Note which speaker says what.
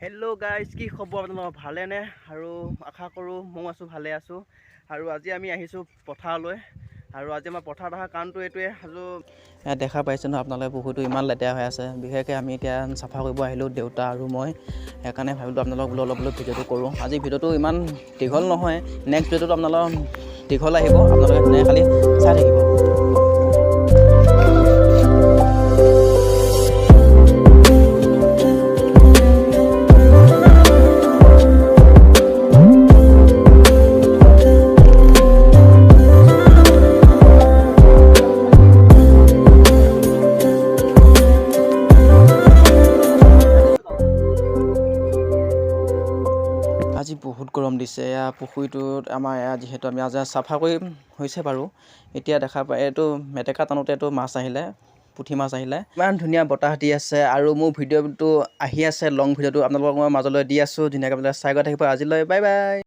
Speaker 1: Hello' guys, কি খবৰ আপোনালোকৰ? ভালেনে? আৰু আশা কৰোঁ ময়ো আছোঁ, ভালে আছোঁ। আৰু আজি আমি আহিছোঁ পথাৰলৈ। আৰু আজি আমাৰ পথাৰত অহা কাৰণটো এইটোৱে, ইয়াত দেখা পাইছে ন আপোনালোকে, পুখুৰীটো ইমান লেতেৰা হৈ আছে। বিশেষকৈ আমি এতিয়া চাফা কৰিব আহিলোঁ, দেউতা আৰু মই। সেইকাৰণে ভাবিলোঁ আপোনালোকক অলপ ভিডিঅ'টো কৰোঁ। আজি ভিডিঅ'টো ইমান দীঘল নহয়, নেক্সট ভিডিঅ'টো আপোনালোকৰ দীঘল আহিব, আপোনালোকে ধুনীয়াকৈ খালি চাই থাকিব। আজি বহুত গৰম দিছে। এয়া পুখুৰীটোত আমাৰ যিহেতু আমি আজি চাফা কৰি হৈছে বাৰু। এতিয়া দেখা পায় এইটো মেটেকা টানোতে এইটো মাছ আহিলে, পুঠি মাছ আহিলে। ইমান ধুনীয়া বতাহ দি আছে আৰু মোৰ ভিডিঅ'টো আহি আছে, লং ভিডিঅ'টো আপোনালোকৰ মই মাজলৈ দি আছোঁ। ধুনীয়াকৈ চাই গৈ থাকিব। আজিলৈ বাই বাই।